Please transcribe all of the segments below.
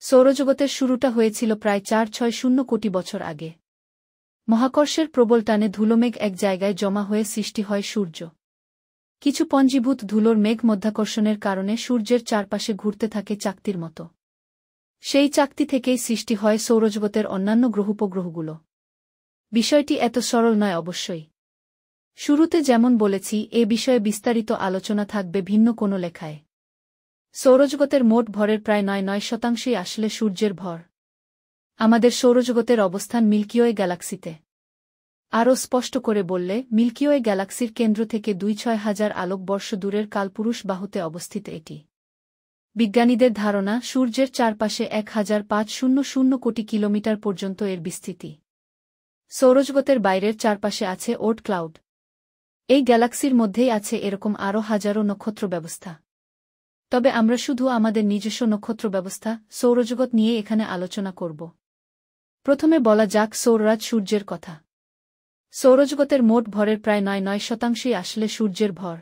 সৌরজগতের শুরুটা হয়েছিল প্রায় ৪৬০ কোটি বছর আগে। মহাকর্ষের প্রবল টানে ধুলোমেঘ এক জায়গায় জমা হয়ে সৃষ্টি হয় সূর্য। কিছু পঞ্জীভূত ধুলোর মেঘ মধ্যাকর্ষণের কারণে সূর্যের চারপাশে ঘুরতে থাকে চাকতির মতো। সেই চাকতি থেকেই সৃষ্টি হয় সৌরজগতের অন্যান্য গ্রহোপগ্রহগুলো। বিষয়টি এত সরল নয় অবশ্যই। শুরুতে যেমন বলেছি, এ বিষয়ে বিস্তারিত আলোচনা থাকবে ভিন্ন কোনো লেখায়। সৌরজগতের মোট ভরের প্রায় ৯% আসলে সূর্যের ভর। আমাদের সৌরজগতের অবস্থান মিল্কিওয়ে গ্যালাক্সিতে। আরও স্পষ্ট করে বললে, মিল্কিওয়ে গ্যালাক্সির কেন্দ্র থেকে ২-৬ হাজার আলোকবর্ষ দূরের কালপুরুষ বাহুতে অবস্থিত এটি। বিজ্ঞানীদের ধারণা, সূর্যের চারপাশে ১৫০০ কোটি কিলোমিটার পর্যন্ত এর বিস্তৃতি। সৌরজগতের বাইরের চারপাশে আছে ওর্ট ক্লাউড। এই গ্যালাক্সির মধ্যেই আছে এরকম আরও হাজারো নক্ষত্র ব্যবস্থা। তবে আমরা শুধু আমাদের নিজস্ব নক্ষত্র ব্যবস্থা, সৌরজগৎ নিয়ে এখানে আলোচনা করব। প্রথমে বলা যাক সৌররাজ সূর্যের কথা। সৌরজগতের মোট ভরের প্রায় ৯% আসলে সূর্যের ভর।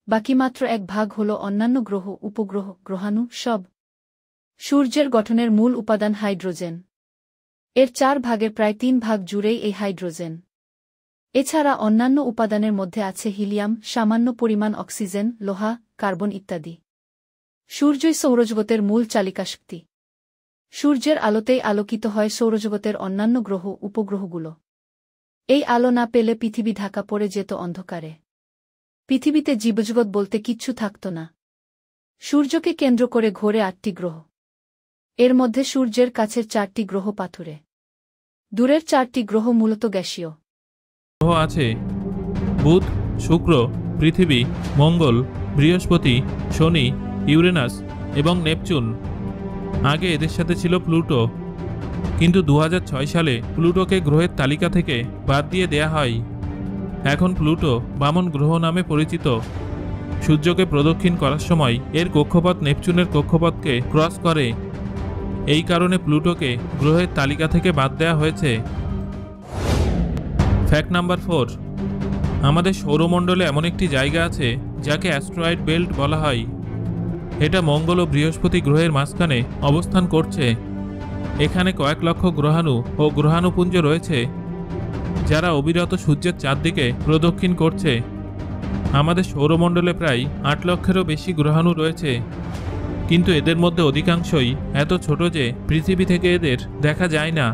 বাকি মাত্র ১ ভাগ হল অন্যান্য গ্রহ, উপগ্রহ, গ্রহাণু, সব। সূর্যের গঠনের মূল উপাদান হাইড্রোজেন। এর ৪ ভাগের প্রায় ৩ ভাগ জুড়েই এই হাইড্রোজেন। এছাড়া অন্যান্য উপাদানের মধ্যে আছে হিলিয়াম, সামান্য পরিমাণ অক্সিজেন, লোহা, কার্বন ইত্যাদি। সূর্যই সৌরজগতের মূল চালিকাশক্তি। সূর্যের আলোতেই আলোকিত হয় সৌরজগতের অন্যান্য গ্রহ, উপগ্রহগুলো। এই আলো না পেলে পৃথিবী ঢাকা পড়ে যেত অন্ধকারে। পৃথিবীতে জীবজগৎ বলতে কিচ্ছু থাকত না। সূর্যকে কেন্দ্র করে ঘোরে ৮টি গ্রহ। এর মধ্যে সূর্যের কাছের ৪টি গ্রহ পাথুরে। দূরের ৪টি গ্রহ মূলত গ্যাসীয়। গ্রহ আছে বুধ, শুক্র, পৃথিবী, মঙ্গল, বৃহস্পতি, শনি, ইউরেনাস এবং নেপচুন। আগে এদের সাথে ছিল প্লুটো, কিন্তু ২০০৬ সালে প্লুটোকে গ্রহের তালিকা থেকে বাদ দিয়ে দেয়া হয়। এখন প্লুটো বামন গ্রহ নামে পরিচিত। সূর্যকে প্রদক্ষিণ করার সময় এর কক্ষপথ নেপচুনের কক্ষপথকে ক্রস করে। এই কারণে প্লুটোকে গ্রহের তালিকা থেকে বাদ দেওয়া হয়েছে। ফ্যাক্ট নাম্বার ৪, আমাদের সৌরমণ্ডলে এমন একটি জায়গা আছে যাকে অ্যাস্ট্রয়েড বেল্ট বলা হয়। এটা মঙ্গল ও বৃহস্পতি গ্রহের মাঝখানে অবস্থান করছে। এখানে কয়েক লক্ষ গ্রহাণু ও গ্রহাণুপুঞ্জ রয়েছে, যারা অবিরত সূর্যের চারদিকে প্রদক্ষিণ করছে। আমাদের সৌরমণ্ডলে প্রায় ৮ লক্ষেরও বেশি গ্রহাণু রয়েছে, কিন্তু এদের মধ্যে অধিকাংশই এত ছোট যে পৃথিবী থেকে এদের দেখা যায় না।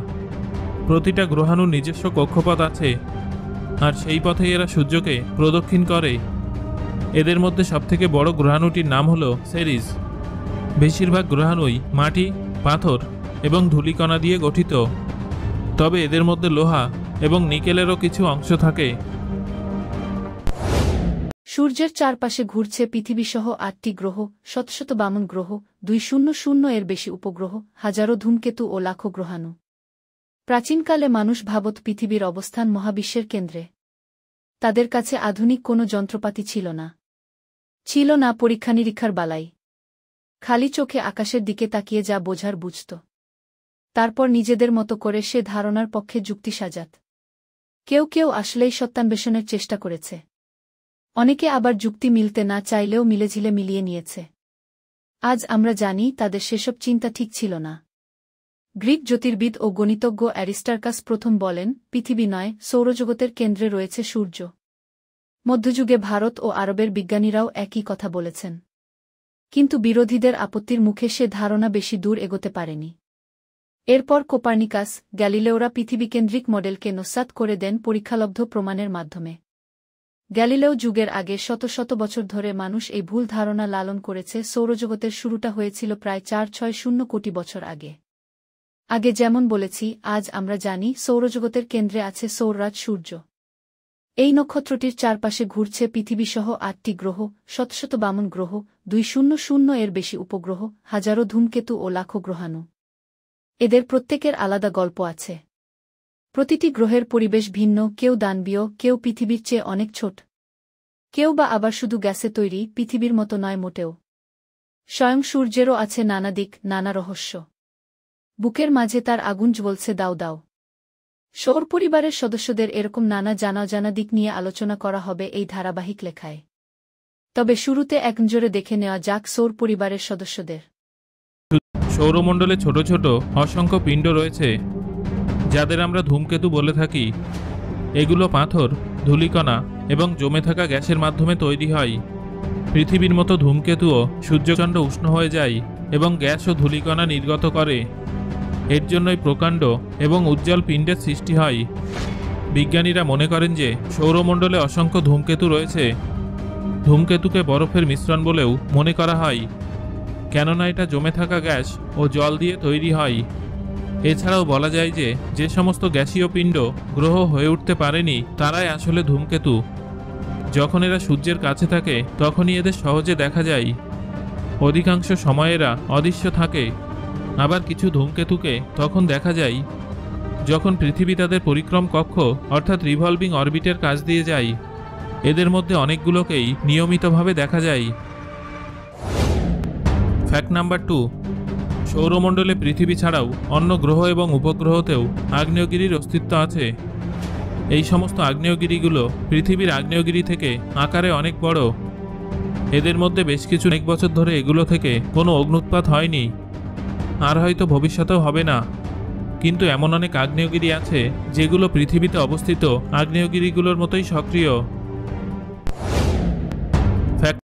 প্রতিটা গ্রহাণুর নিজস্ব কক্ষপথ আছে, আর সেই পথেই এরা সূর্যকে প্রদক্ষিণ করে। এদের মধ্যে সবথেকে বড় গ্রহাণুটির নাম হল সেরিস। বেশিরভাগ গ্রহাণুই মাটি, পাথর এবং ধূলিকণা দিয়ে গঠিত, তবে এদের মধ্যে লোহা এবং নিকেলেরও কিছু অংশ থাকে। সূর্যের চারপাশে ঘুরছে পৃথিবীসহ ৮টি গ্রহ, শত শত বামন গ্রহ, ২০০ এর বেশি উপগ্রহ, হাজারো ধূমকেতু ও লাখো গ্রহাণু। প্রাচীনকালে মানুষ ভাবত পৃথিবীর অবস্থান মহাবিশ্বের কেন্দ্রে। তাদের কাছে আধুনিক কোনো যন্ত্রপাতি ছিল না। ছিল না পরীক্ষা নিরীক্ষার বালাই। খালি চোখে আকাশের দিকে তাকিয়ে যা বোঝার বুঝত। তারপর নিজেদের মতো করে সে ধারণার পক্ষে যুক্তি সাজাত। কেউ কেউ আসলেই সত্যান্বেষণের চেষ্টা করেছে। অনেকে আবার যুক্তি মিলতে না চাইলেও মিলেঝিলে মিলিয়ে নিয়েছে। আজ আমরা জানি তাদের সেসব চিন্তা ঠিক ছিল না। গ্রিক জ্যোতির্বিদ ও গণিতজ্ঞ অ্যারিস্টার্কাস প্রথম বলেন, পৃথিবী নয়, সৌরজগতের কেন্দ্রে রয়েছে সূর্য। মধ্যযুগে ভারত ও আরবের বিজ্ঞানীরাও একই কথা বলেছেন। কিন্তু বিরোধীদের আপত্তির মুখে সে ধারণা বেশি দূর এগোতে পারেনি। এরপর কোপার্নিকাস, গ্যালিলেওরা পৃথিবীকেন্দ্রিক মডেলকে নস্যাৎ করে দেন পরীক্ষালব্ধ প্রমাণের মাধ্যমে। গ্যালিলেও যুগের আগে শত শত বছর ধরে মানুষ এই ভুল ধারণা লালন করেছে। সৌরজগতের শুরুটা হয়েছিল প্রায় ৪৬০ কোটি বছর আগে। আগে যেমন বলেছি, আজ আমরা জানি সৌরজগতের কেন্দ্রে আছে সৌররাজ সূর্য। এই নক্ষত্রটির চারপাশে ঘুরছে পৃথিবীসহ ৮টি গ্রহ, শত শত বামন গ্রহ, ২০০ এর বেশি উপগ্রহ, হাজারো ধূমকেতু ও লাখো গ্রহাণু। এদের প্রত্যেকের আলাদা গল্প আছে। প্রতিটি গ্রহের পরিবেশ ভিন্ন, কেউ দানবীয়, কেউ পৃথিবীর চেয়ে অনেক ছোট, কেউ বা আবার শুধু গ্যাসে তৈরি, পৃথিবীর মতো নয় মোটেও। স্বয়ং সূর্যেরও আছে নানা দিক, নানা রহস্য। বুকের মাঝে তার আগুন জ্বলছে দাও দাও। সৌর পরিবারের সদস্যদের এরকম নানা জানা দিক নিয়ে আলোচনা করা হবে এই ধারাবাহিক লেখায়। তবে শুরুতে এক নজরে দেখে নেওয়া যাক সৌর পরিবারের সদস্যদের। সৌরমণ্ডলে ছোট ছোট অসংখ্য পিণ্ড রয়েছে, যাদের আমরা ধূমকেতু বলে থাকি। এগুলো পাথর, ধূলিকণা এবং জমে থাকা গ্যাসের মাধ্যমে তৈরি হয়। পৃথিবীর মতো ধূমকেতুও সূর্যকাণ্ড উষ্ণ হয়ে যায় এবং গ্যাস ও ধূলিকণা নির্গত করে। এর জন্যই প্রকাণ্ড এবং উজ্জ্বল পিণ্ডের সৃষ্টি হয়। বিজ্ঞানীরা মনে করেন যে সৌরমণ্ডলে অসংখ্য ধূমকেতু রয়েছে। ধূমকেতুকে বরফের মিশ্রণ বলেও মনে করা হয়, কেননা এটা জমে থাকা গ্যাস ও জল দিয়ে তৈরি হয়। এছাড়াও বলা যায় যে যে সমস্ত গ্যাসীয় পিণ্ড গ্রহ হয়ে উঠতে পারেনি তারাই আসলে ধূমকেতু। যখন এরা সূর্যের কাছে থাকে তখনই এদের সহজে দেখা যায়। অধিকাংশ সময় এরা অদৃশ্য থাকে। আবার কিছু ধূমকেতুকে তখন দেখা যায় যখন পৃথিবী তাদের পরিক্রম কক্ষ অর্থাৎ রিভলভিং অরবিটের কাছ দিয়ে যায়। এদের মধ্যে অনেকগুলোকেই নিয়মিতভাবে দেখা যায়। ফ্যাক্ট নাম্বার 2, সৌরমণ্ডলে পৃথিবী ছাড়াও অন্য গ্রহ এবং উপগ্রহতেও আগ্নেয়গিরির অস্তিত্ব আছে। এই সমস্ত আগ্নেয়গিরিগুলো পৃথিবীর আগ্নেয়গিরি থেকে আকারে অনেক বড়। এদের মধ্যে বেশ কিছু অনেক বছর ধরে এগুলো থেকে কোনো অগ্নুৎপাত হয়নি, আর হয়তো ভবিষ্যতেও হবে না। কিন্তু এমন অনেক আগ্নেয়গিরি আছে যেগুলো পৃথিবীতে অবস্থিত আগ্নেয়গিরিগুলোর মতোই সক্রিয়। ফ্যাক্ট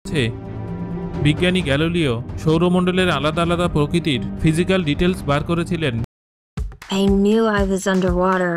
আছে। বিজ্ঞানী গ্যালিলিও সৌরমণ্ডলের আলাদা আলাদা প্রকৃতির ফিজিক্যাল ডিটেলস বার করেছিলেন। I knew I was underwater.